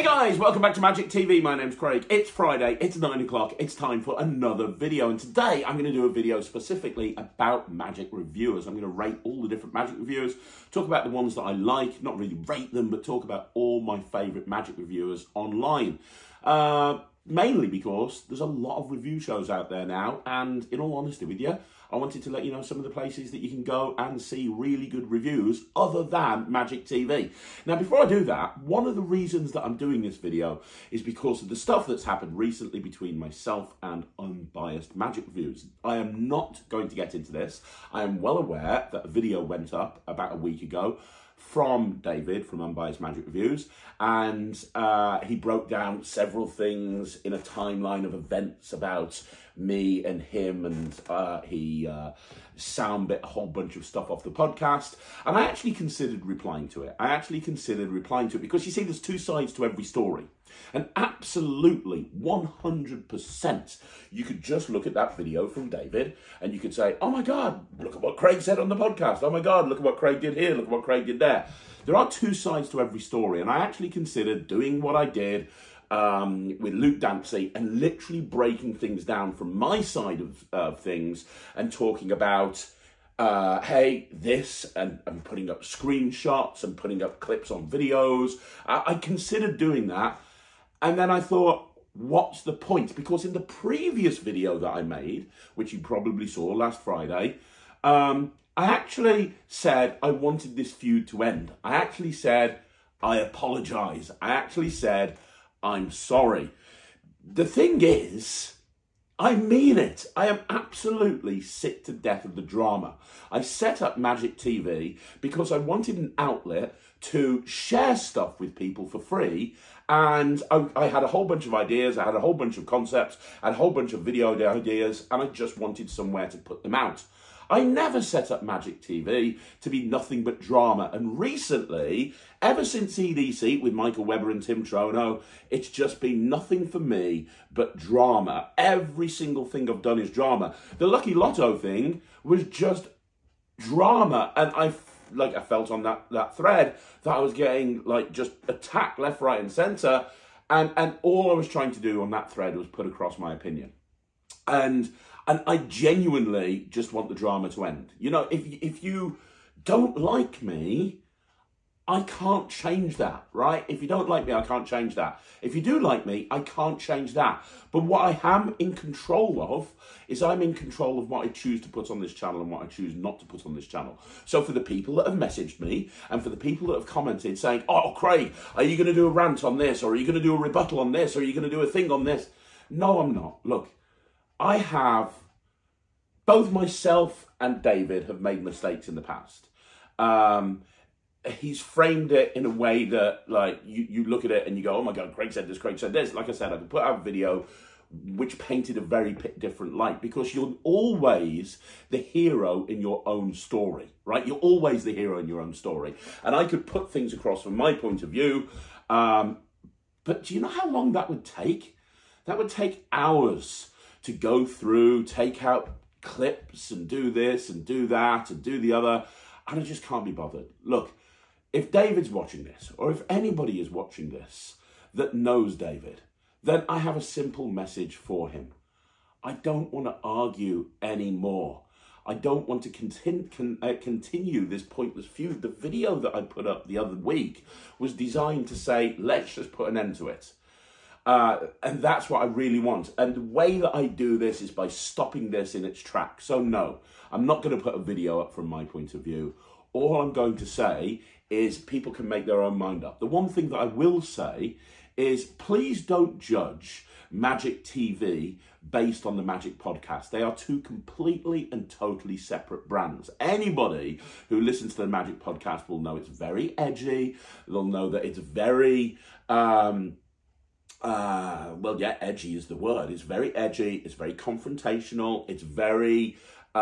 Hey guys, welcome back to Magic TV. My name's Craig. It's Friday, it's 9 o'clock, it's time for another video. And today I'm going to do a video specifically about Magic reviewers. I'm going to rate all the different Magic reviewers, talk about the ones that I like, not really rate them, but talk about all my favourite Magic reviewers online. Mainly because there's a lot of review shows out there now, and in all honesty with you, I wanted to let you know some of the places that you can go and see really good reviews other than Magic TV. Now, before I do that, one of the reasons that I'm doing this video is because of the stuff that's happened recently between myself and Unbiased Magic Reviews. I am not going to get into this. I am well aware that a video went up about a week ago from David from Unbiased Magic Reviews, and he broke down several things in a timeline of events about me and him, and he soundbit a whole bunch of stuff off the podcast, and I actually considered replying to it. Because you see, there's two sides to every story, and absolutely 100% you could just look at that video from David and you could say, oh my God, look at what Craig said on the podcast. Oh my God, look at what Craig did here. Look at what Craig did there. There are two sides to every story, and I actually considered doing what I did with Luke Dempsey and literally breaking things down from my side of things and talking about hey, this, and putting up screenshots and putting up clips on videos. I considered doing that, and then I thought, what's the point? Because in the previous video that I made, which you probably saw last Friday, I actually said I wanted this feud to end. I actually said, I apologise. I actually said, I'm sorry. The thing is, I mean it. I am absolutely sick to death of the drama. I set up Magic TV because I wanted an outlet to share stuff with people for free, and I had a whole bunch of ideas, I had a whole bunch of concepts, I had a whole bunch of video ideas, and I just wanted somewhere to put them out. I never set up Magic TV to be nothing but drama, and recently, ever since EDC with Michael Webber and Tim Trono, it's just been nothing for me but drama. Every single thing I've done is drama. The Lucky Lotto thing was just drama, and I felt on that thread that I was getting just attacked left, right and centre, and all I was trying to do on that thread was put across my opinion. And I genuinely just want the drama to end. You know, if you don't like me, I can't change that, right? If you don't like me, I can't change that. If you do like me, I can't change that. But what I am in control of is I'm in control of what I choose to put on this channel and what I choose not to put on this channel. So for the people that have messaged me and for the people that have commented saying, oh, Craig, are you going to do a rant on this? Or are you going to do a rebuttal on this? Or are you going to do a thing on this? No, I'm not. Look, I have, both myself and David have made mistakes in the past. He's framed it in a way that, you look at it and you go, oh my God, Craig said this, Craig said this. Like I said, I could put out a video which painted a very different light, because you're always the hero in your own story, right? You're always the hero in your own story. And I could put things across from my point of view, but do you know how long that would take? That would take hours to go through, take out clips and do this and do that and do the other, and I just can't be bothered. Look, if David's watching this, or if anybody is watching this that knows David, then I have a simple message for him. I don't want to argue anymore. I don't want to continue this pointless feud. The video that I put up the other week was designed to say, let's just put an end to it. And that's what I really want. And the way that I do this is by stopping this in its tracks. So no, I'm not going to put a video up from my point of view. All I'm going to say is people can make their own mind up. The one thing that I will say is, please don't judge Magic TV based on the Magic podcast. They are two completely and totally separate brands. Anybody who listens to the Magic podcast will know it's very edgy. They'll know that it's very, well, yeah, edgy is the word. It's very edgy. It's very confrontational. It's very, there's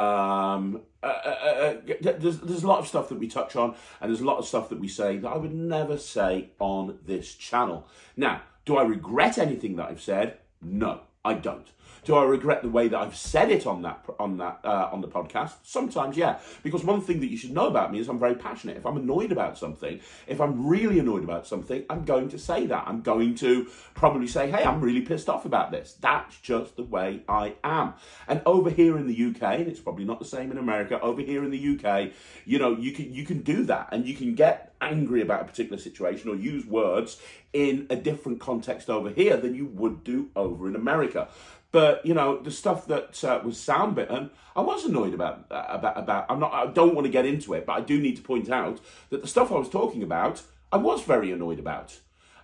a lot of stuff that we touch on, and there's a lot of stuff that we say that I would never say on this channel. Now, do I regret anything that I've said? No, I don't. Do I regret the way that I've said it on the podcast? Sometimes, yeah. Because one thing that you should know about me is I'm very passionate. If I'm annoyed about something, if I'm really annoyed about something, I'm going to say that. I'm going to probably say, hey, I'm really pissed off about this. That's just the way I am. And over here in the UK, and it's probably not the same in America, over here in the UK, you know, you can do that, and you can get angry about a particular situation or use words in a different context over here than you would do over in America. But, you know, the stuff that was sound-bitten, I was annoyed about. I don't want to get into it, but I do need to point out that the stuff I was talking about, I was very annoyed about.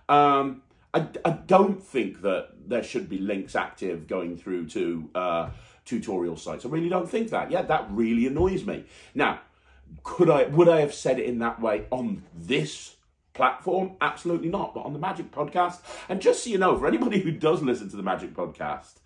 I don't think that there should be links active going through to tutorial sites. I really don't think that. Yeah, that really annoys me. Now, would I have said it in that way on this platform? Absolutely not. But on the Magic Podcast, and just so you know, for anybody who does listen to the Magic Podcast,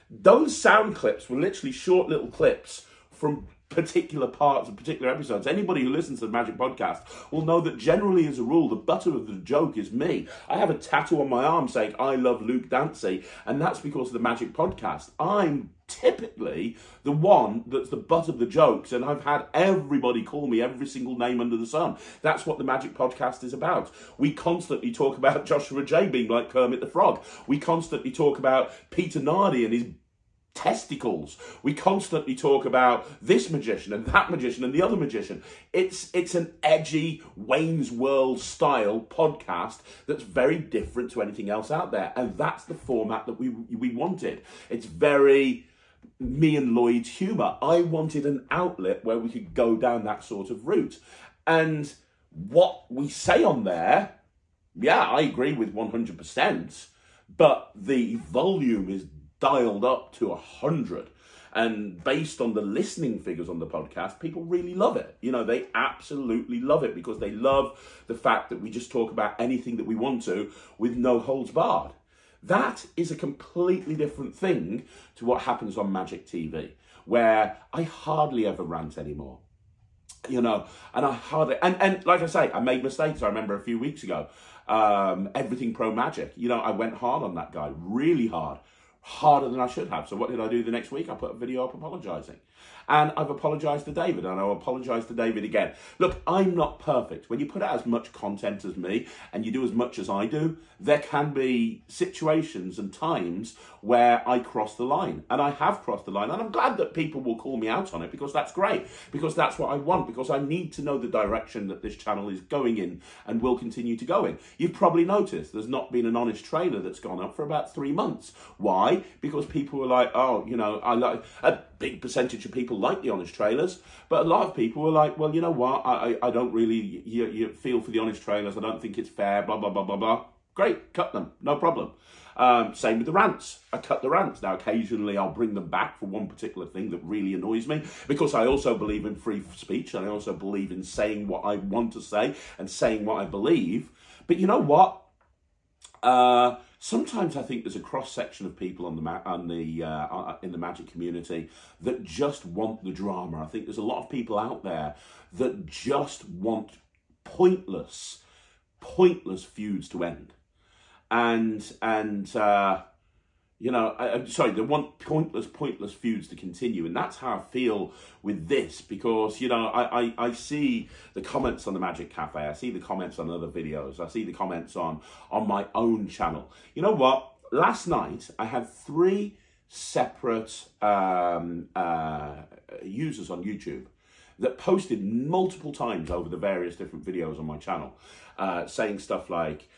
those sound clips were literally short little clips from particular parts of particular episodes. Anybody who listens to the Magic Podcast will know that generally, as a rule, the butt of the joke is me. I have a tattoo on my arm saying, I love Luke Dancy, and that's because of the Magic Podcast. I'm typically the one that's the butt of the jokes, and I've had everybody call me every single name under the sun. That's what the Magic Podcast is about. We constantly talk about Joshua J being like Kermit the Frog. We constantly talk about Peter Nardi and his testicles. We constantly talk about this magician and that magician and the other magician. It's an edgy Wayne's World style podcast that's very different to anything else out there, and that's the format that we wanted. It's very me and Lloyd's humour. I wanted an outlet where we could go down that sort of route, and what we say on there, yeah, I agree with 100%, but the volume is dialed up to 100, and based on the listening figures on the podcast, people really love it. You know, they absolutely love it because they love the fact that we just talk about anything that we want to with no holds barred. That is a completely different thing to what happens on Magic TV, where I hardly ever rant anymore. You know, and I hardly, and like I say, I made mistakes. I remember a few weeks ago, Everything Pro Magic, you know, I went hard on that guy, really hard. Harder than I should have. So what did I do the next week? I put a video up apologising. And I've apologised to David, and I'll apologise to David again. Look, I'm not perfect. When you put out as much content as me, and you do as much as I do, there can be situations and times where I cross the line. And I have crossed the line. And I'm glad that people will call me out on it, because that's great. Because that's what I want. Because I need to know the direction that this channel is going in and will continue to go in. You've probably noticed there's not been an honest trailer that's gone up for about 3 months. Why? Because people were like, oh, you know, I like a big percentage of people like the honest trailers, but a lot of people were like, well, you know what, I don't really you feel for the honest trailers, I don't think it's fair, blah, blah, blah, blah, blah. Great, cut them, no problem. Same with the rants. I cut the rants. Now, occasionally I'll bring them back for one particular thing that really annoys me, because I also believe in free speech, and I also believe in saying what I want to say and saying what I believe. But you know what? Sometimes I think there's a cross-section of people in the Magic community that just want the drama. I think there's a lot of people out there that just want pointless feuds to end. You know, sorry, they want pointless feuds to continue. And that's how I feel with this, because, you know, I see the comments on the Magic Cafe. I see the comments on other videos. I see the comments on my own channel. You know what? Last night, I had 3 separate users on YouTube that posted multiple times over the various different videos on my channel, saying stuff like,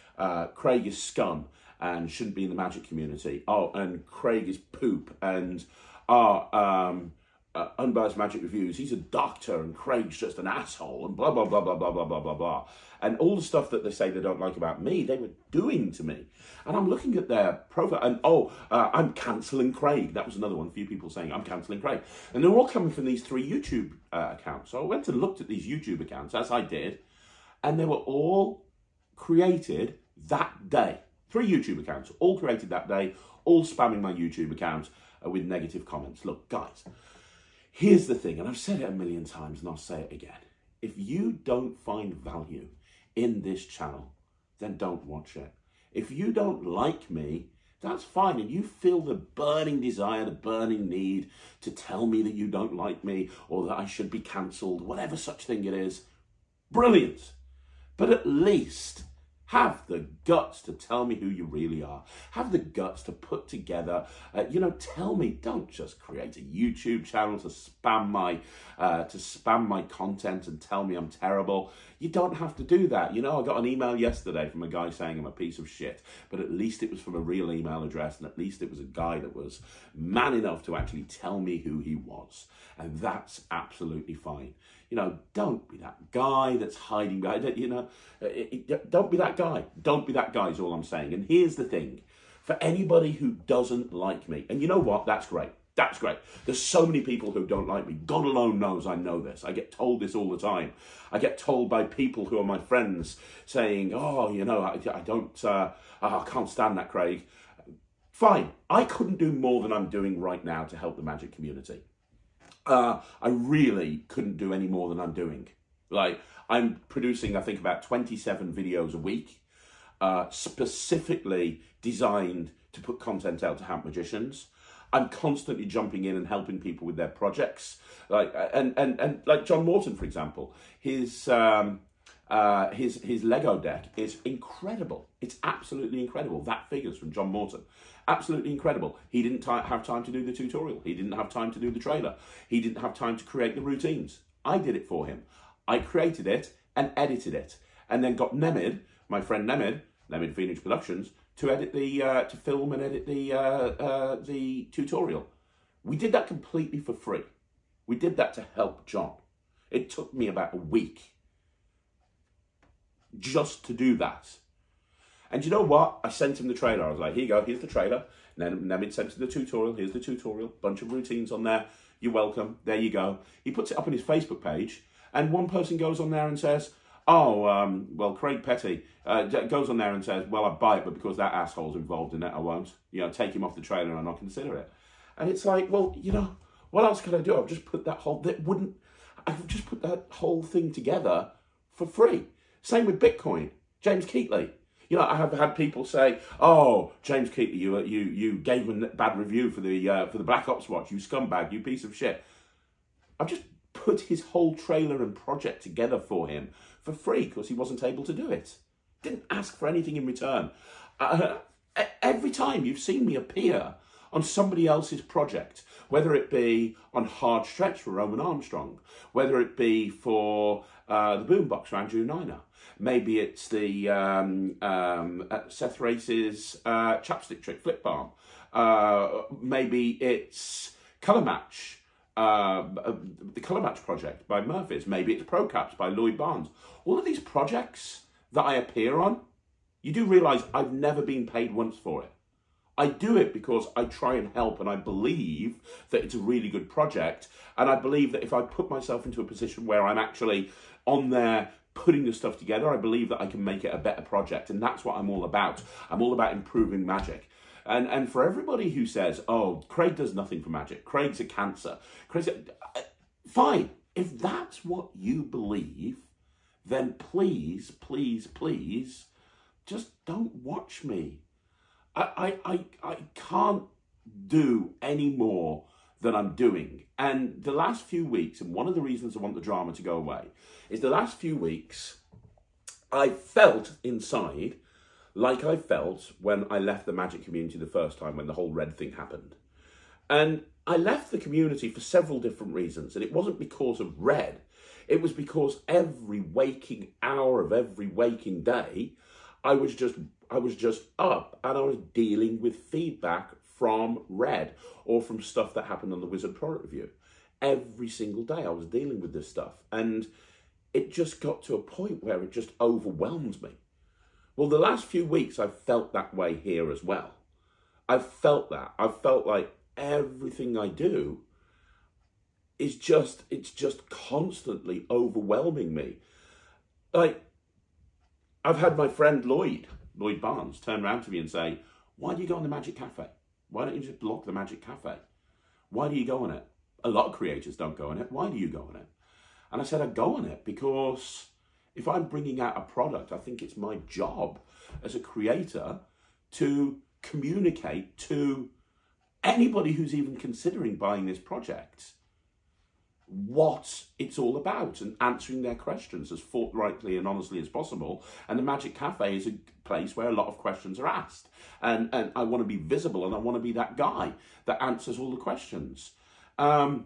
Craig is scum and shouldn't be in the Magic community. Oh, and Craig is poop. And Unbiased Magic Reviews, he's a doctor, and Craig's just an asshole, and blah, blah, blah, blah, blah, blah, blah, blah, blah. And all the stuff that they say they don't like about me, they were doing to me. And I'm looking at their profile, and I'm cancelling Craig. That was another one, a few people saying, I'm cancelling Craig. And they're all coming from these 3 YouTube accounts. So I went and looked at these YouTube accounts, as I did, and they were all created that day. 3 YouTube accounts, all created that day, all spamming my YouTube account with negative comments. Look, guys, here's the thing, and I've said it a million times, and I'll say it again. If you don't find value in this channel, then don't watch it. If you don't like me, that's fine. And you feel the burning desire, the burning need to tell me that you don't like me or that I should be cancelled, whatever such thing it is. Brilliant. But at least have the guts to tell me who you really are. Have the guts to put together, tell me, don't just create a YouTube channel to spam my content and tell me I'm terrible. You don't have to do that. I got an email yesterday from a guy saying I'm a piece of shit, but at least it was from a real email address, and at least it was a guy that was man enough to actually tell me who he was. And that's absolutely fine. Don't be that guy that's hiding behind, don't be that guy. Don't be that guy is all I'm saying. And here's the thing, for anybody who doesn't like me, and you know what, that's great. That's great. There's so many people who don't like me. God alone knows I know this. I get told this all the time. I get told by people who are my friends saying, oh, I can't stand that, Craig. Fine. I couldn't do more than I'm doing right now to help the magic community. I really couldn't do any more than I'm doing. Like, I'm producing, I think, about 27 videos a week, specifically designed to put content out to help magicians. I'm constantly jumping in and helping people with their projects. Like, and like John Morton, for example, his Lego deck is incredible. It's absolutely incredible. That figures from John Morton. Absolutely incredible. He didn't have time to do the tutorial. He didn't have time to do the trailer. He didn't have time to create the routines. I did it for him. I created it and edited it, and then got Nemid, my friend Nemid Phoenix Productions, to edit to film and edit the tutorial. We did that completely for free. We did that to help John. It took me about a week just to do that. And you know what? I sent him the trailer. I was like, here you go, here's the trailer. And then Nemid sent him the tutorial. Here's the tutorial. Bunch of routines on there. You're welcome. There you go. He puts it up on his Facebook page, and one person goes on there and says, well, Craig Petty goes on there and says, well, I'd buy it, but because that asshole's involved in it, I won't. Take him off the trailer and I'll not consider it. And it's like, well, what else could I do? I've just put that whole thing together for free. Same with Bitcoin. James Keatley. I have had people say, oh, James Keatley, you gave him a bad review for the Black Ops watch, you scumbag, you piece of shit. I've just put his whole trailer and project together for him for free because he wasn't able to do it. Didn't ask for anything in return. Every time you've seen me appear on somebody else's project, whether it be on Hard Stretch for Roman Armstrong, whether it be for the Boombox for Andrew Niner, maybe it's the Seth Race's chapstick trick flip balm, maybe it's Colour Match, the Colour Match project by Murphy's, maybe it's Pro Caps by Lloyd Barnes. All of these projects that I appear on, you do realise I've never been paid once for it. I do it because I try and help, and I believe that it's a really good project, and I believe that if I put myself into a position where I'm actually on there putting the stuff together, I believe that I can make it a better project, and that's what I'm all about. I'm all about improving magic. And for everybody who says, oh, Craig does nothing for magic, Craig's a cancer, fine. If that's what you believe, then please, please, please, just don't watch me. I can't do any more than I'm doing. And the last few weeks, and one of the reasons I want the drama to go away, is the last few weeks I felt inside like I felt when I left the magic community the first time, when the whole red thing happened. And I left the community for several different reasons, and it wasn't because of red. It was because every waking hour of every waking day, I was just up, and I was dealing with feedback from red or from stuff that happened on the Wizard product review. Every single day I was dealing with this stuff, and it just got to a point where it just overwhelmed me. Well, the last few weeks I've felt that way here as well. I've felt that. I've felt like everything I do is just constantly overwhelming me. Like, I've had my friend Lloyd Barnes turn around to me and say, why do you go on the Magic Cafe? Why don't you just block the Magic Cafe? Why do you go on it? A lot of creators don't go on it. Why do you go on it? And I said, I go on it because if I'm bringing out a product, I think it's my job as a creator to communicate to anybody who's even considering buying this project what it's all about and answering their questions as forthrightly and honestly as possible. And the Magic Cafe is a place where a lot of questions are asked. And I want to be visible, and I want to be that guy that answers all the questions. I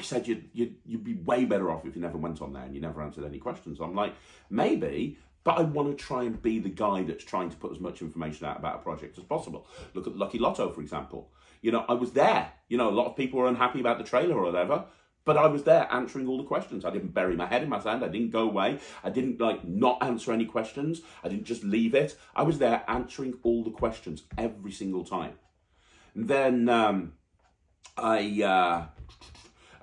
said you'd be way better off if you never went on there and you never answered any questions. I'm like, maybe, but I want to try and be the guy that's trying to put as much information out about a project as possible. Look at Lucky Lotto, for example. You know, I was there. You know, a lot of people were unhappy about the trailer or whatever, but I was there answering all the questions. I didn't bury my head in my sand. I didn't go away. I didn't not answer any questions. I didn't just leave it. I was there answering all the questions every single time. And then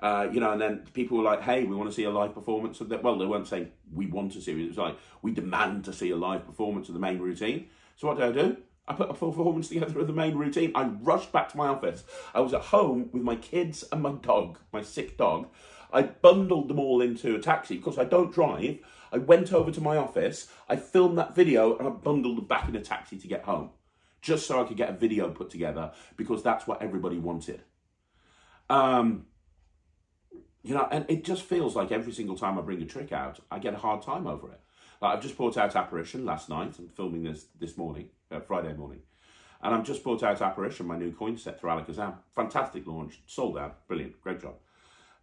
and then people were like, hey, we want to see a live performance of that. Well, they weren't saying we want to see it. It was like, we demand to see a live performance of the main routine. So what did I do? I put a full performance together of the main routine. I rushed back to my office. I was at home with my kids and my dog, my sick dog. I bundled them all into a taxi because I don't drive. I went over to my office. I filmed that video and I bundled them back in a taxi to get home, just so I could get a video put together, because that's what everybody wanted. You know, and it just feels like every single time I bring a trick out, I get a hard time over it. Like, I've just brought out Apparition last night. I'm filming this morning, Friday morning. And I've just brought out Apparition, my new coin set through Alakazam. Fantastic launch, sold out, brilliant, great job.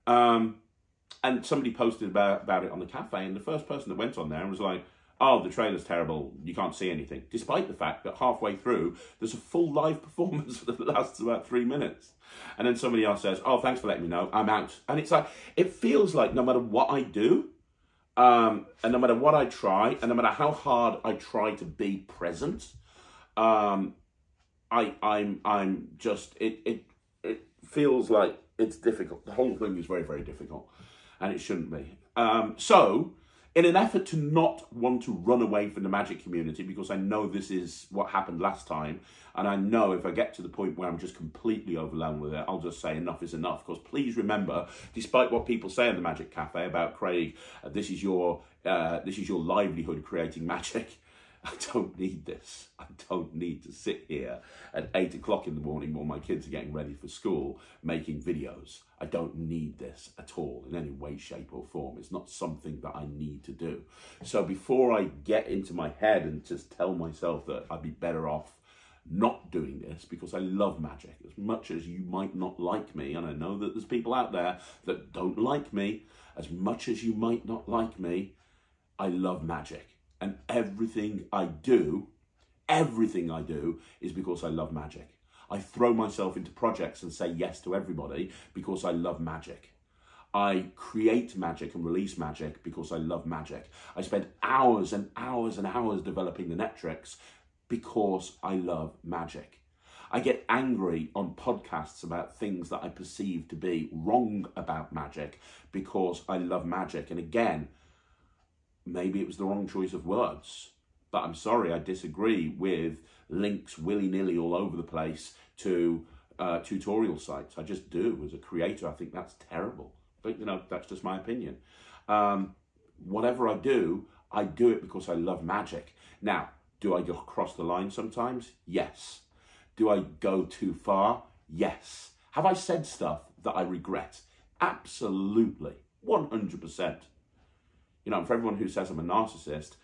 And somebody posted about it on the cafe, and the first person that went on there was like, oh, the trailer's terrible, you can't see anything. Despite the fact that halfway through, there's a full live performance that lasts about 3 minutes. And then somebody else says, oh, thanks for letting me know, I'm out. And it's like, it feels like no matter what I do, and no matter what I try, and no matter how hard I try to be present, I'm just, it feels like it's difficult. The whole thing is very, very difficult, and it shouldn't be. So, in an effort to not want to run away from the Magic community, because I know this is what happened last time, and I know if I get to the point where I'm just completely overwhelmed with it, I'll just say enough is enough. Because please remember, despite what people say in the Magic Cafe about Craig, this is your livelihood creating magic. I don't need this. I don't need to sit here at 8 o'clock in the morning while my kids are getting ready for school making videos. I don't need this at all in any way, shape or form. It's not something that I need to do. So before I get into my head and just tell myself that I'd be better off not doing this, because I love magic as much as you might not like me, and I know that there's people out there that don't like me, as much as you might not like me, I love magic. And everything I do is because I love magic. I throw myself into projects and say yes to everybody because I love magic. I create magic and release magic because I love magic. I spend hours and hours and hours developing the net tricks because I love magic. I get angry on podcasts about things that I perceive to be wrong about magic because I love magic. And again, maybe it was the wrong choice of words, but I'm sorry, I disagree with links willy-nilly all over the place to tutorial sites. I just do. As a creator, I think that's terrible. But, you know, that's just my opinion. Whatever I do it because I love magic. Now, do I go across the line sometimes? Yes. Do I go too far? Yes. Have I said stuff that I regret? Absolutely. 100%. You know, for everyone who says I'm a narcissist,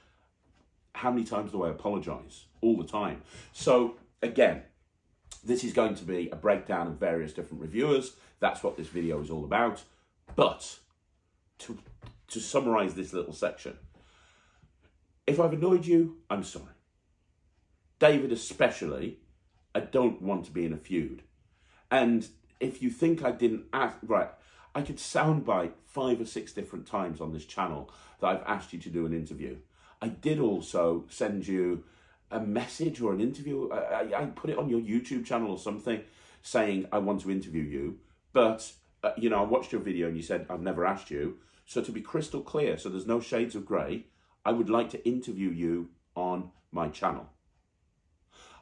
how many times do I apologize? All the time. So, again, this is going to be a breakdown of various different reviewers. That's what this video is all about. But, to summarize this little section, if I've annoyed you, I'm sorry. David especially, I don't want to be in a feud. And if you think I didn't ask, right, I could soundbite 5 or 6 different times on this channel that I've asked you to do an interview. I did also send you a message or an interview. I put it on your YouTube channel or something saying I want to interview you. But, you know, I watched your video and you said I've never asked you. So to be crystal clear, so there's no shades of grey, I would like to interview you on my channel.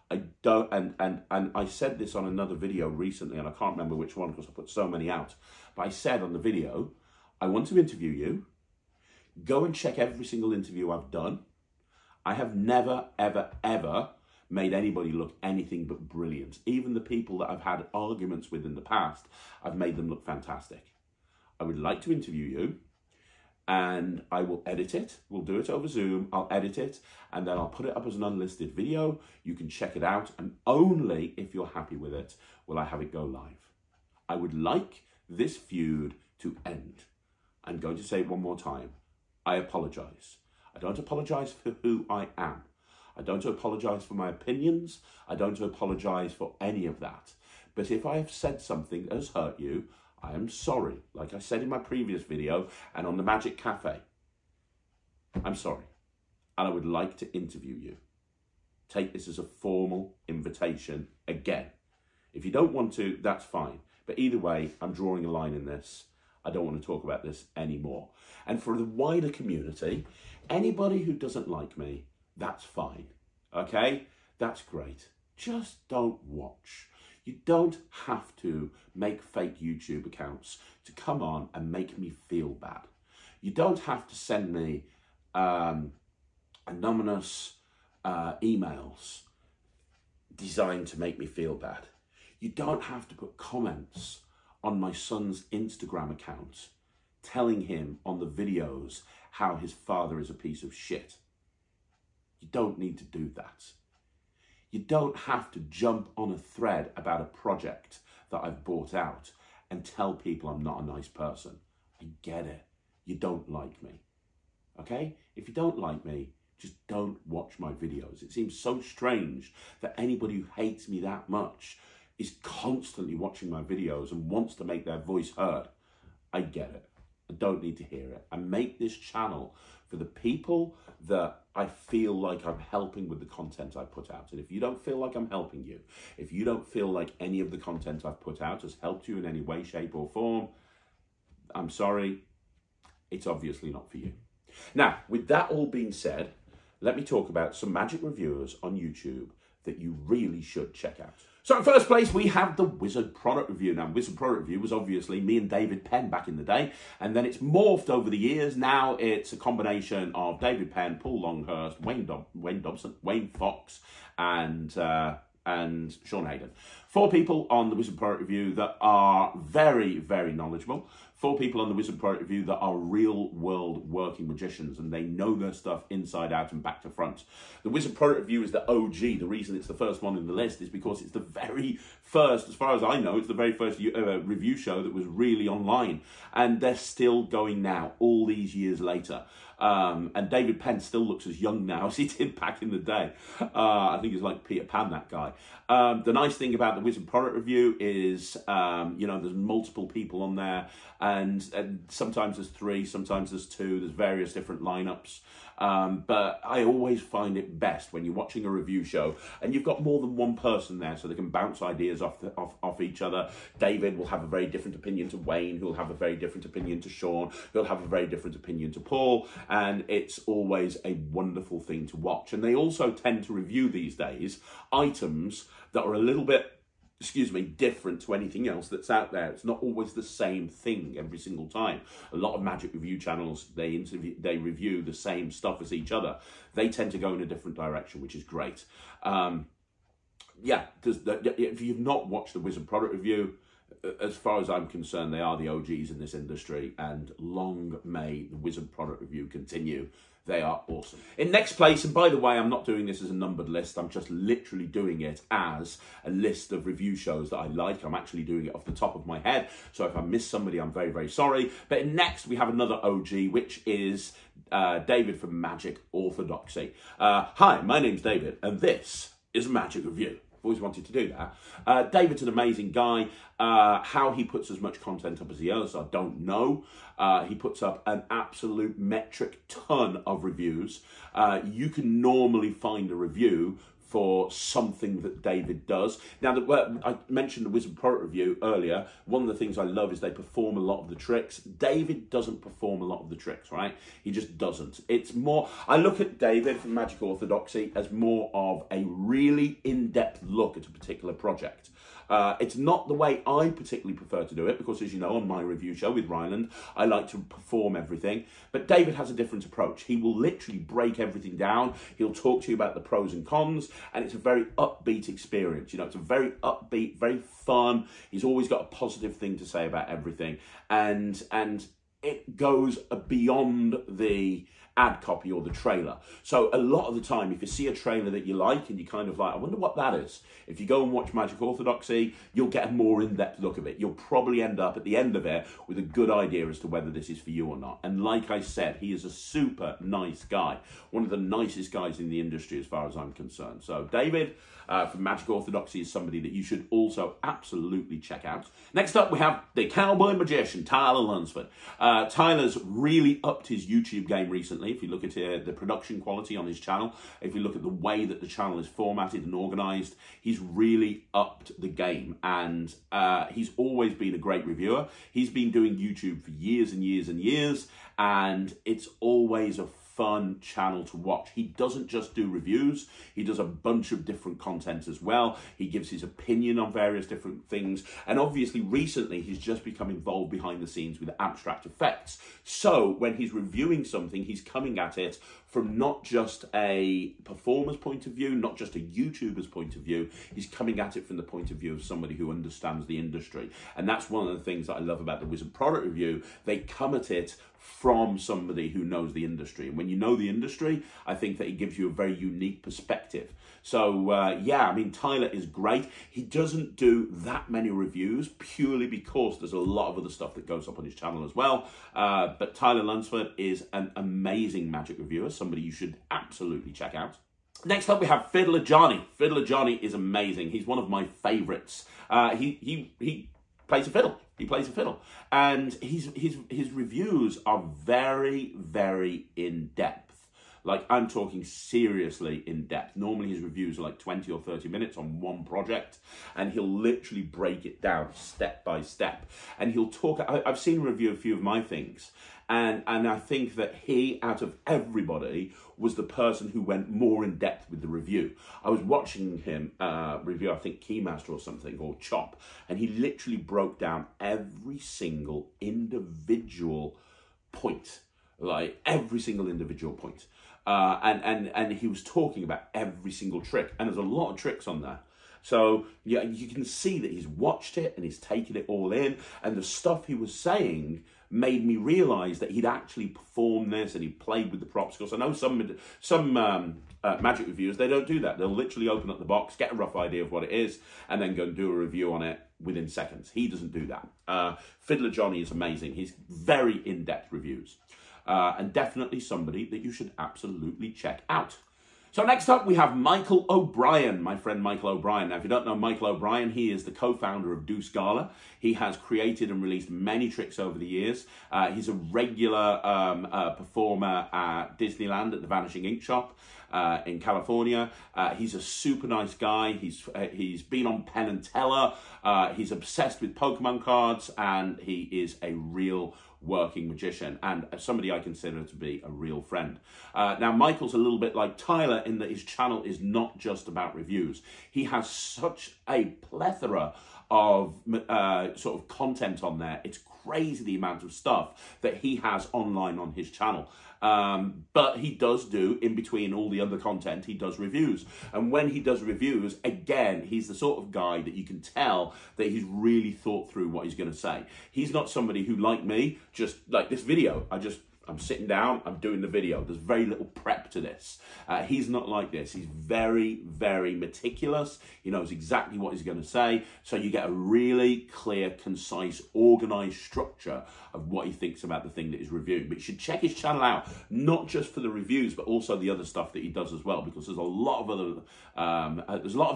I don't, and I said this on another video recently, and I can't remember which one because I put so many out. But I said on the video, I want to interview you. Go and check every single interview I've done. I have never, ever, ever made anybody look anything but brilliant. Even the people that I've had arguments with in the past, I've made them look fantastic. I would like to interview you, and I will edit it. We'll do it over Zoom. I'll edit it, and then I'll put it up as an unlisted video. You can check it out, and only if you're happy with it will I have it go live. I would like this feud to end. I'm going to say it one more time. I apologise. I don't apologise for who I am. I don't apologise for my opinions. I don't apologise for any of that. But if I have said something that has hurt you, I am sorry. Like I said in my previous video and on the Magic Cafe, I'm sorry. And I would like to interview you. Take this as a formal invitation again. If you don't want to, that's fine. But either way, I'm drawing a line in this. I don't want to talk about this anymore. And for the wider community, anybody who doesn't like me, that's fine. Okay? That's great. Just don't watch. You don't have to make fake YouTube accounts to come on and make me feel bad. You don't have to send me anonymous emails designed to make me feel bad. You don't have to put comments on my son's Instagram account telling him on the videos how his father is a piece of shit. You don't need to do that. You don't have to jump on a thread about a project that I've bought out and tell people I'm not a nice person. I get it. You don't like me. Okay? If you don't like me, just don't watch my videos. It seems so strange that anybody who hates me that much is constantly watching my videos and wants to make their voice heard. I get it. I don't need to hear it. I make this channel for the people that I feel like I'm helping with the content I put out. And if you don't feel like I'm helping you, if you don't feel like any of the content I've put out has helped you in any way, shape or form, I'm sorry, it's obviously not for you. Now, with that all being said, let me talk about some magic reviewers on YouTube that you really should check out. So in first place, we have the Wizard product review. Now, Wizard product review was obviously me and David Penn back in the day, and then it's morphed over the years. Now it's a combination of David Penn, Paul Longhurst, Wayne Dobson, Wayne Fox, and Sean Hayden. 4 people on the Wizard product review that are very, very knowledgeable. 4 people on the Wizard product review that are real world working magicians, and they know their stuff inside out and back to front. The Wizard product review is the OG. The reason it's the first one in the list is because it's the very first, as far as I know, it's the very first review show that was really online, and they're still going now, all these years later. And David Penn still looks as young now as he did back in the day. I think he's like Peter Pan, that guy. The nice thing about the Wizard product review is, you know, there's multiple people on there, and sometimes there's 3, sometimes there's 2, there's various different lineups. But I always find it best when you're watching a review show and you've got more than one person there so they can bounce ideas off each other. David will have a very different opinion to Wayne, who'll have a very different opinion to Sean, who'll have a very different opinion to Paul, and it's always a wonderful thing to watch. And they also tend to review these days items that are a little bit, different to anything else that's out there. It's not always the same thing every single time. A lot of magic review channels, they review the same stuff as each other. They tend to go in a different direction, which is great. Yeah, if you've not watched the Wizard product review, as far as I'm concerned, they are the OGs in this industry, and long may the Wizard product review continue. They are awesome. In next place, and by the way, I'm not doing this as a numbered list. I'm just literally doing it as a list of review shows that I like. I'm actually doing it off the top of my head. So if I miss somebody, I'm very, very sorry. But next, we have another OG, which is David from Magic Orthodoxy. Hi, my name's David, and this is Magic Review. Always wanted to do that. David's an amazing guy. How he puts as much content up as he does, I don't know. He puts up an absolute metric ton of reviews. You can normally find a review for something that David does. Now, I mentioned the Wizard product review earlier. One of the things I love is they perform a lot of the tricks. David doesn't perform a lot of the tricks, right? He just doesn't. It's more, I look at David from Magic Orthodoxy as more of a really in-depth look at a particular project. It's not the way I particularly prefer to do it because, as you know, on my review show with Ryland, I like to perform everything. But David has a different approach. He will literally break everything down. He'll talk to you about the pros and cons, and it's a very upbeat experience. You know, it's a very upbeat, very fun. He's always got a positive thing to say about everything, and it goes beyond the ad copy or the trailer. So a lot of the time, if you see a trailer that you like and you kind of like, I wonder what that is, if you go and watch Magic Orthodoxy, you'll get a more in-depth look of it. You'll probably end up at the end of it with a good idea as to whether this is for you or not. And like I said, he is a super nice guy, one of the nicest guys in the industry as far as I'm concerned. So David from Magic Orthodoxy is somebody that you should also absolutely check out. Next up, we have the cowboy magician, Tyler Lunsford. Tyler's really upped his YouTube game recently. If you look at the production quality on his channel, if you look at the way that the channel is formatted and organized, he's really upped the game, and he's always been a great reviewer. He's been doing YouTube for years and years and years, and it's always a fun channel to watch. He doesn't just do reviews, he does a bunch of different content as well. He gives his opinion on various different things, and obviously recently he's just become involved behind the scenes with abstract effects. So when he's reviewing something, he's coming at it from not just a performer's point of view, not just a YouTuber's point of view, he's coming at it from the point of view of somebody who understands the industry. And that's one of the things that I love about the Wizard Product Review. They come at it from somebody who knows the industry. And when you know the industry, I think that it gives you a very unique perspective. So yeah, I mean, Tyler is great. He doesn't do that many reviews purely because there's a lot of other stuff that goes up on his channel as well. But Tyler Lunsford is an amazing Magic reviewer, somebody you should absolutely check out. Next up, we have Fiddler Johnny. Fiddler Johnny is amazing. He's one of my favorites. He plays a fiddle. He plays a fiddle. And his reviews are very, very in-depth. Like, I'm talking seriously in-depth. Normally his reviews are like 20 or 30 minutes on one project, and he'll literally break it down step by step. And he'll talk, I've seen him review a few of my things, and I think that he, out of everybody, was the person who went more in depth with the review. I was watching him review, I think, Keymaster or something, or Chop, and he literally broke down every single individual point, like every single individual point. And he was talking about every single trick, and there's a lot of tricks on there. So yeah, you can see that he's watched it and he's taken it all in, and the stuff he was saying made me realise that he'd actually performed this and he played with the props. Because I know some Magic reviewers, they don't do that. They'll literally open up the box, get a rough idea of what it is, and then go and do a review on it within seconds. He doesn't do that. Fiddler Johnny is amazing. He's very in-depth reviews. And definitely somebody that you should absolutely check out. So next up, we have Michael O'Brien, my friend Michael O'Brien. Now, if you don't know Michael O'Brien, he is the co-founder of Deuce Gala. He has created and released many tricks over the years. He's a regular performer at Disneyland at the Vanishing Ink Shop in California. He's a super nice guy. He's been on Penn and Teller. He's obsessed with Pokemon cards, and he is a real working magician and somebody I consider to be a real friend. Now, Michael's a little bit like Tyler in that his channel is not just about reviews. He has such a plethora of sort of content on there. It's crazy the amount of stuff that he has online on his channel. But he does do, in between all the other content, he does reviews. And when he does reviews, again, he's the sort of guy that you can tell that he's really thought through what he's going to say. He's not somebody who, like me, just like this video, I'm sitting down, I'm doing the video. There's very little prep to this. He's not like this. He's very, very meticulous. He knows exactly what he's going to say. So you get a really clear, concise, organized structure of what he thinks about the thing that he's reviewing. But you should check his channel out, not just for the reviews, but also the other stuff that he does as well, because there's a lot of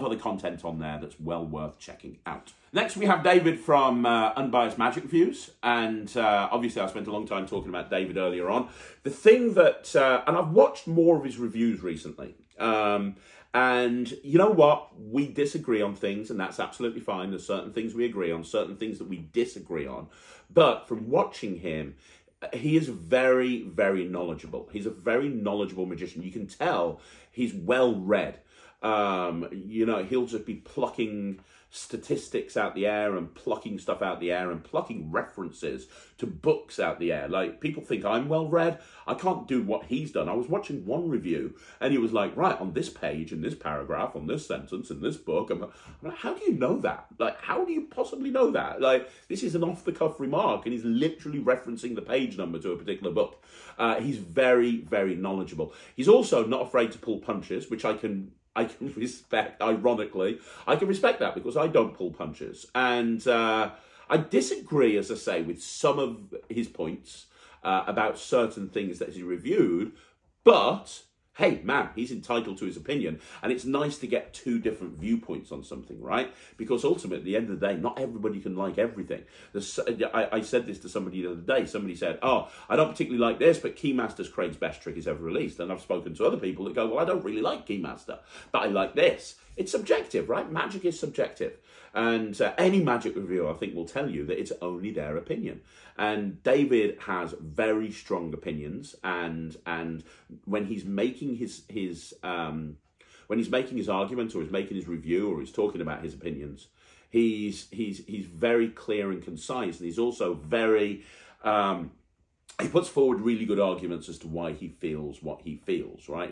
other content on there that's well worth checking out. Next, we have David from Unbiased Magic Reviews, and obviously I spent a long time talking about David earlier on. The thing that, and I've watched more of his reviews recently, and you know what? We disagree on things, and that's absolutely fine. There's certain things we agree on, certain things that we disagree on. But from watching him, he is very, very knowledgeable. He's a very knowledgeable magician. You can tell he's well read. You know, he'll just be plucking statistics out the air and plucking stuff out the air and plucking references to books out the air. Like, people think I'm well read. I can't do what he's done. I was watching one review and he was like, right, on this page, in this paragraph, on this sentence, in this book. I'm like, how do you know that? Like, how do you possibly know that? Like, this is an off-the-cuff remark and he's literally referencing the page number to a particular book. He's very, very knowledgeable. He's also not afraid to pull punches, which I can respect, ironically. I can respect that because I don't pull punches. And I disagree, as I say, with some of his points about certain things that he reviewed, but hey, man, he's entitled to his opinion. And it's nice to get two different viewpoints on something, right? Because ultimately, at the end of the day, not everybody can like everything. I said this to somebody the other day. Somebody said, oh, I don't particularly like this, but Keymaster's Craig's best trick he's ever released. And I've spoken to other people that go, well, I don't really like Keymaster, but I like this. It's subjective, right? Magic is subjective. And any magic reviewer, I think, will tell you that it's only their opinion. And David has very strong opinions. And when he's making his argument, or he's making his review, or he's talking about his opinions, he's very clear and concise. And he's also very he puts forward really good arguments as to why he feels what he feels, right?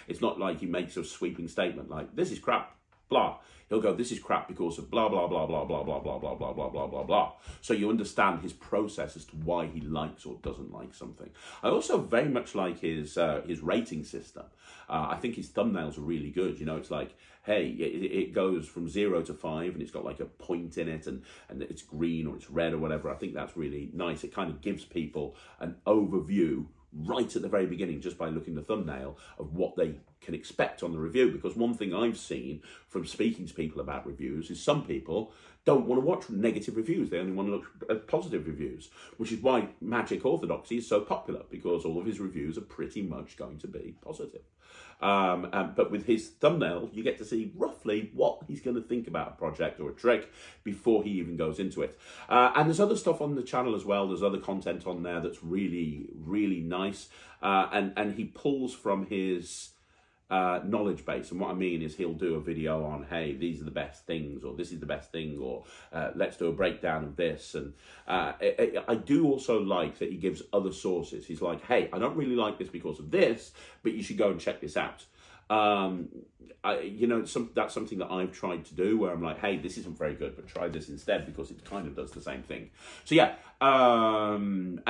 It's not like he makes a sweeping statement like, this is crap, blah. He'll go, this is crap because of blah, blah, blah, blah, blah, blah, blah, blah, blah, blah, blah, blah, blah. So you understand his process as to why he likes or doesn't like something. I also very much like his rating system. I think his thumbnails are really good. You know, it's like, hey, it goes from 0 to 5 and it's got like a point in it and it's green or it's red or whatever. I think that's really nice. It kind of gives people an overview right at the very beginning, just by looking at the thumbnail, of what they can expect on the review. Because one thing I've seen from speaking to people about reviews is some people don't want to watch negative reviews. They only want to look at positive reviews, which is why Magic Orthodoxy is so popular, because all of his reviews are pretty much going to be positive. But with his thumbnail, you get to see roughly what he's going to think about a project or a trick before he even goes into it. And there's other stuff on the channel as well. There's other content on there that's really, really nice. And he pulls from his knowledge base. And what I mean is he'll do a video on, hey, these are the best things, or this is the best thing, or let's do a breakdown of this. And I do also like that he gives other sources. He's like, hey, I don't really like this because of this, but you should go and check this out. You know, that's something that I've tried to do, where I'm like, hey, this isn't very good, but try this instead, because it kind of does the same thing. So yeah, and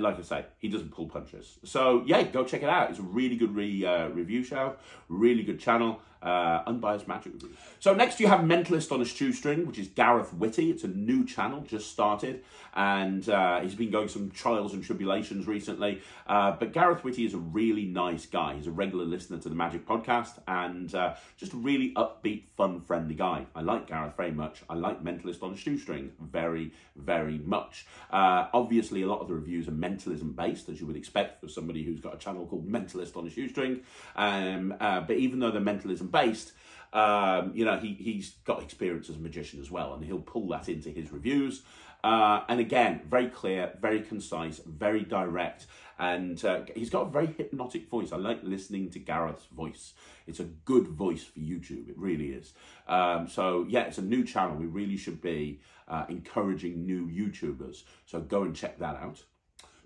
like I say, he doesn't pull punches. So yeah, go check it out. It's a really good review show, really good channel. Unbiased magic reviews. So next you have Mentalist on a Shoestring, which is Gareth Whitty. It's a new channel, just started, and he's been going some trials and tribulations recently. But Gareth Whitty is a really nice guy. He's a regular listener to the Magic Podcast, and just a really upbeat, fun, friendly guy. I like Gareth very much. I like Mentalist on a Shoestring very, very much. Obviously, a lot of the reviews are mentalism based, as you would expect for somebody who's got a channel called Mentalist on a Shoestring. But even though they're mentalism based, you know, he's got experience as a magician as well, and he'll pull that into his reviews. And again, very clear, very concise, very direct, and he's got a very hypnotic voice. I like listening to Gareth's voice. It's a good voice for YouTube, it really is. So yeah, it's a new channel. We really should be encouraging new YouTubers, so go and check that out.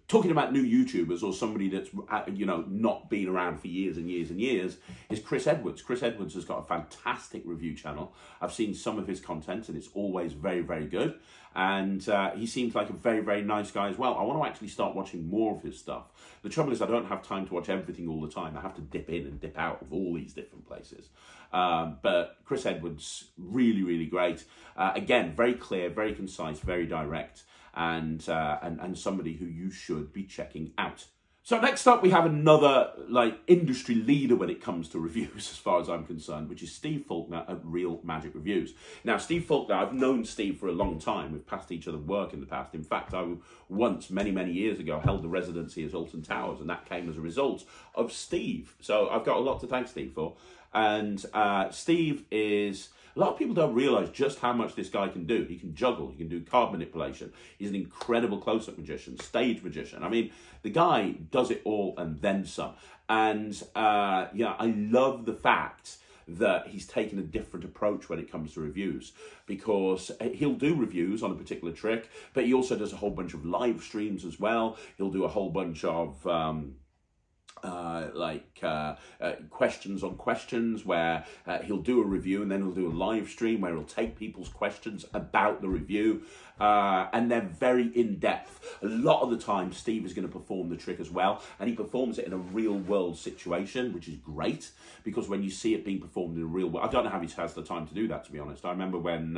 Talking about new YouTubers, or somebody that's, you know, not been around for years and years and years, is Chris Edwards. Chris Edwards has got a fantastic review channel. I've seen some of his content, and it's always very, very good. And he seems like a very, very nice guy as well. I want to actually start watching more of his stuff. The trouble is I don't have time to watch everything all the time. I have to dip in and dip out of all these different places. But Chris Edwards, really, really great. Again, very clear, very concise, very direct. And somebody who you should be checking out. So next up, we have another like industry leader when it comes to reviews, as far as I'm concerned, which is Steve Faulkner at Real Magic Reviews. Now, Steve Faulkner, I've known Steve for a long time. We've passed each other work in the past. In fact, I once, many, many years ago, held the residency at Alton Towers, and that came as a result of Steve. So I've got a lot to thank Steve for. And Steve is... A lot of people don't realise just how much this guy can do. He can juggle, he can do card manipulation. He's an incredible close-up magician, stage magician. I mean, the guy does it all and then some. And, yeah, I love the fact that he's taken a different approach when it comes to reviews, because he'll do reviews on a particular trick, but he also does a whole bunch of live streams as well. He'll do a whole bunch of questions on questions, where he'll do a review and then he'll do a live stream where he'll take people's questions about the review, and they're very in-depth. A lot of the time Steve is going to perform the trick as well, and he performs it in a real world situation, which is great, because when you see it being performed in a real world, I don't know how he has the time to do that, to be honest. I remember when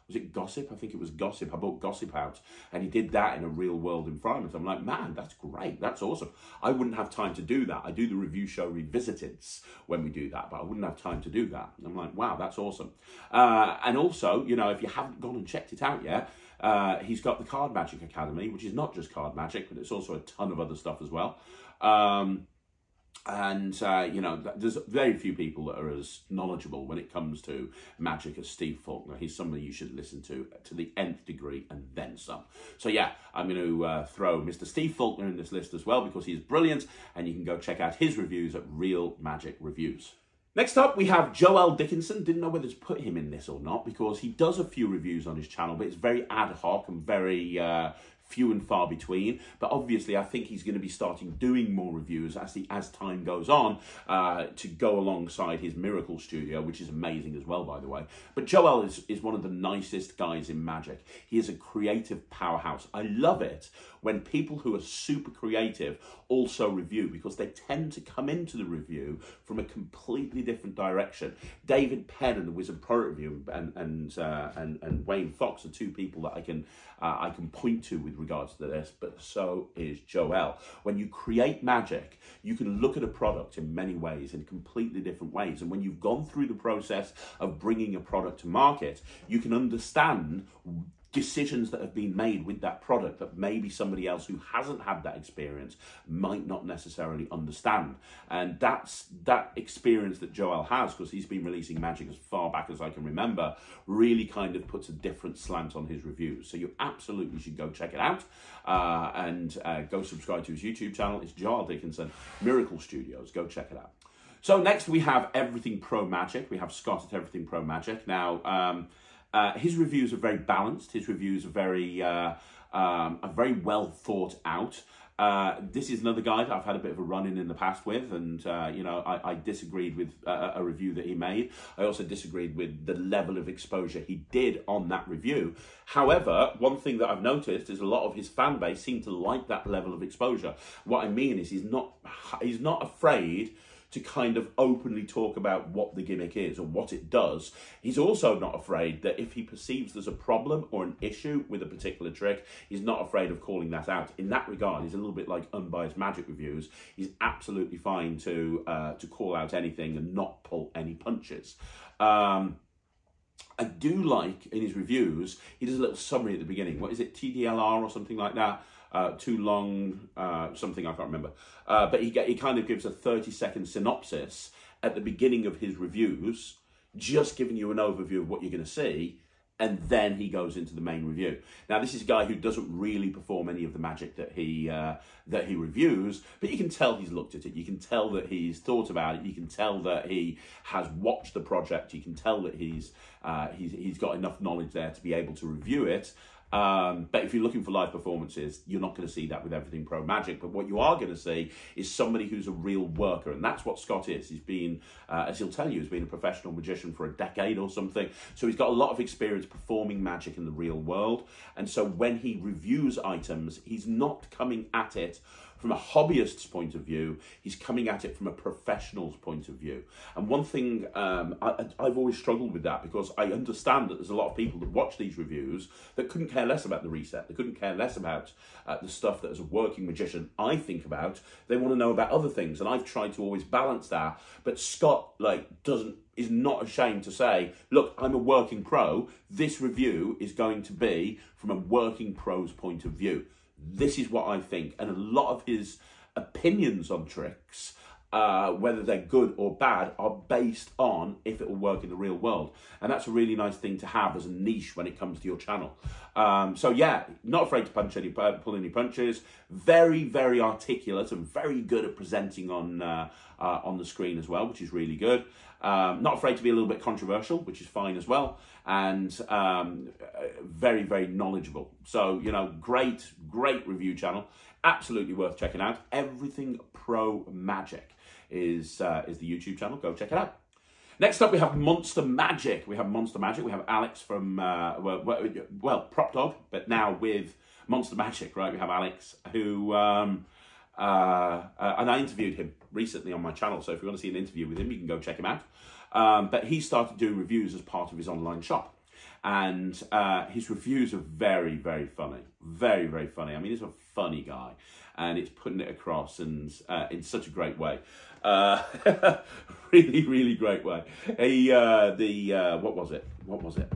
was it Gossip? I think it was Gossip. I bought Gossip out, and he did that in a real world environment. I'm like, man, that's great. That's awesome. I wouldn't have time to do that. I do the review show Revisiteds when we do that, but I wouldn't have time to do that. And I'm like, wow, that's awesome. And also, you know, if you haven't gone and checked it out yet, he's got the Card Magic Academy, which is not just card magic, but it's also a ton of other stuff as well. You know, there's very few people that are as knowledgeable when it comes to magic as Steve Faulkner. He's somebody you should listen to the nth degree and then some. So yeah, I'm going to throw Mr. Steve Faulkner in this list as well, because he's brilliant, and you can go check out his reviews at Real Magic Reviews. Next up, we have Joel Dickinson. Didn't know whether to put him in this or not, because he does a few reviews on his channel, but it's very ad hoc and very few and far between. But obviously, I think he's going to be starting doing more reviews as time goes on, to go alongside his Miracle Studio, which is amazing as well, by the way. But Joel is one of the nicest guys in magic. He is a creative powerhouse. I love it when people who are super creative also review, because they tend to come into the review from a completely different direction. David Penn and the Wizard Pro Review and Wayne Fox are two people that I can point to with regards to this, but so is Joel. When you create magic, you can look at a product in many ways, in completely different ways, and when you've gone through the process of bringing a product to market, you can understand decisions that have been made with that product that maybe somebody else who hasn't had that experience might not necessarily understand. And that's that experience that Joel has, because he's been releasing magic as far back as I can remember, really kind of puts a different slant on his reviews. So you absolutely should go check it out, and go subscribe to his YouTube channel. It's Joel Dickinson, Miracle Studios. Go check it out. So next we have Everything Pro Magic. We have Scott at Everything Pro Magic. Now, his reviews are very balanced. His reviews are very well thought out. This is another guy that I've had a bit of a run-in in the past with, and you know, I disagreed with a review that he made. I also disagreed with the level of exposure he did on that review. However, one thing that I've noticed is a lot of his fan base seem to like that level of exposure. What I mean is he's not afraid to kind of openly talk about what the gimmick is or what it does. He's also not afraid that if he perceives there's a problem or an issue with a particular trick, he's not afraid of calling that out. In that regard, he's a little bit like Unbiased Magic Reviews. He's absolutely fine to call out anything and not pull any punches. I do like, in his reviews, he does a little summary at the beginning. What is it, TDLR or something like that? Too long, something I can't remember. But he kind of gives a 30-second synopsis at the beginning of his reviews, just giving you an overview of what you're going to see, and then he goes into the main review. Now, this is a guy who doesn't really perform any of the magic that he reviews, but you can tell he's looked at it. You can tell that he's thought about it. You can tell that he has watched the project. You can tell that he's got enough knowledge there to be able to review it. But if you're looking for live performances, you're not going to see that with Everything Pro Magic. But what you are going to see is somebody who's a real worker. And that's what Scott is. He's been, as he'll tell you, he's been a professional magician for a decade or something. So he's got a lot of experience performing magic in the real world. And so when he reviews items, he's not coming at it from a hobbyist's point of view, he's coming at it from a professional's point of view. And one thing, I've always struggled with that, because I understand that there's a lot of people that watch these reviews that couldn't care less about the reset. They couldn't care less about the stuff that as a working magician I think about. They want to know about other things, and I've tried to always balance that. But Scott is not ashamed to say, look, I'm a working pro. This review is going to be from a working pro's point of view. This is what I think. And a lot of his opinions on tricks whether they're good or bad, are based on if it will work in the real world. And that's a really nice thing to have as a niche when it comes to your channel. So yeah, not afraid to pull any punches. Very, very articulate and very good at presenting on the screen as well, which is really good. Not afraid to be a little bit controversial, which is fine as well. And very, very knowledgeable. So, you know, great review channel. Absolutely worth checking out. Everything Pro Magic is the YouTube channel. Go check it out. Next up, we have Monster Magic. We have Alex from, well, Prop Dog, but now with Monster Magic, right? We have Alex, who, and I interviewed him recently on my channel. So if you want to see an interview with him, you can go check him out. But he started doing reviews as part of his online shop. And his reviews are very, very funny. Very, very funny. I mean, he's a funny guy. And it's putting it across and in such a great way. Really, really great way. What was it?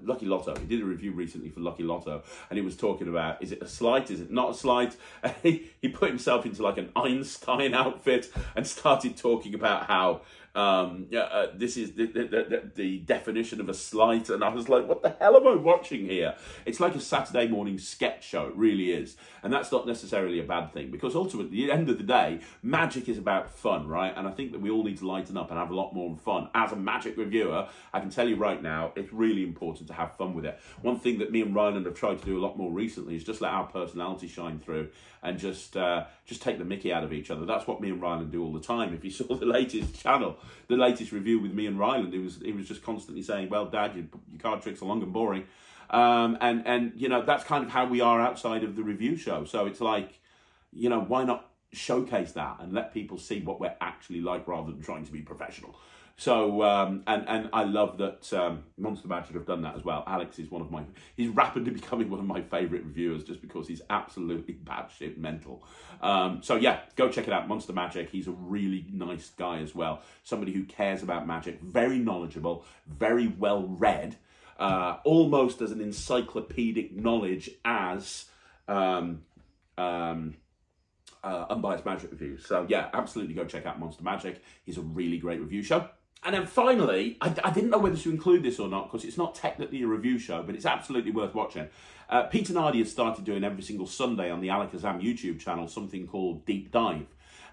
Lucky Lotto. He did a review recently for Lucky Lotto, and he was talking about, is it a slight? Is it not a slight? He put himself into like an Einstein outfit and started talking about how this is the definition of a slight, and I was like, what the hell am I watching here? It's like a Saturday morning sketch show, it really is. And that's not necessarily a bad thing, because ultimately, at the end of the day, magic is about fun, right? And I think that we all need to lighten up and have a lot more fun. As a magic reviewer, I can tell you right now, it's really important to have fun with it. One thing that me and Ryland have tried to do a lot more recently is just let our personality shine through and just take the mickey out of each other. That's what me and Ryland do all the time. If you saw the latest channel, the latest review with me and Ryland, he was just constantly saying, well, Dad, your card tricks are long and boring. And you know, that's kind of how we are outside of the review show. So it's like, you know, why not showcase that and let people see what we're actually like rather than trying to be professional. So, and I love that Monster Magic have done that as well. Alex is he's rapidly becoming one of my favourite reviewers just because he's absolutely batshit mental. So yeah, go check it out, Monster Magic. He's a really nice guy as well. Somebody who cares about magic, very knowledgeable, very well read, almost as an encyclopedic knowledge as Unbiased Magic Reviews. So yeah, absolutely go check out Monster Magic. He's a really great review show. And then finally, I didn't know whether to include this or not because it's not technically a review show, but it's absolutely worth watching. Peter Nardi has started doing every single Sunday on the Alakazam YouTube channel something called Deep Dive.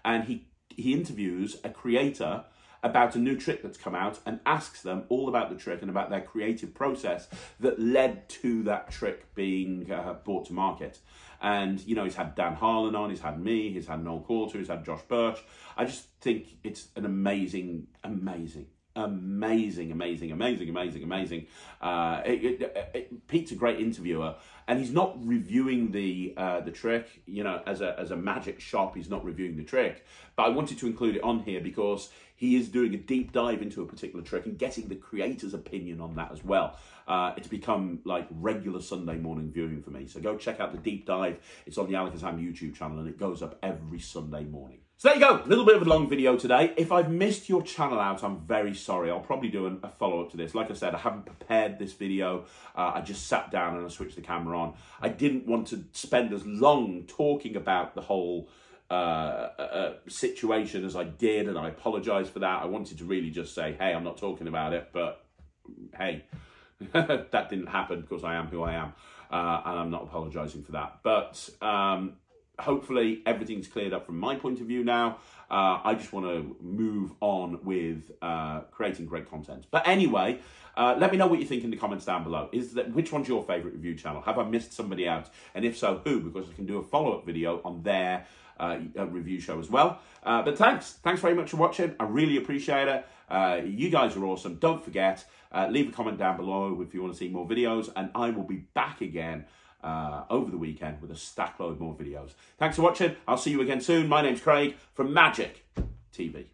And he interviews a creator about a new trick that's come out and asks them all about the trick and about their creative process that led to that trick being brought to market. And, you know, he's had Dan Harlan on, he's had me, he's had Noel Coulter, he's had Josh Birch. I just think it's an amazing. Pete's a great interviewer, and he's not reviewing the trick, you know, as a magic shop. He's not reviewing the trick, but I wanted to include it on here because he is doing a deep dive into a particular trick and getting the creator's opinion on that as well. It's become like regular Sunday morning viewing for me. So go check out the deep dive. It's on the Alakazam YouTube channel and it goes up every Sunday morning. So there you go, a little bit of a long video today. If I've missed your channel out, I'm very sorry. I'll probably do a follow-up to this. Like I said, I haven't prepared this video. I just sat down and I switched the camera on. I didn't want to spend as long talking about the whole situation as I did, and I apologise for that. I wanted to really just say, hey, I'm not talking about it, but hey, that didn't happen because I am who I am, and I'm not apologising for that. But hopefully everything's cleared up from my point of view now. I just want to move on with creating great content. But anyway, let me know what you think in the comments down below. Which one's your favourite review channel? Have I missed somebody out? And if so, who? Because I can do a follow-up video on their review show as well. But thanks very much for watching. I really appreciate it. You guys are awesome. Don't forget, leave a comment down below if you want to see more videos, and I will be back again over the weekend with a stack load more videos. Thanks for watching. I'll see you again soon. My name's Craig from Magic TV.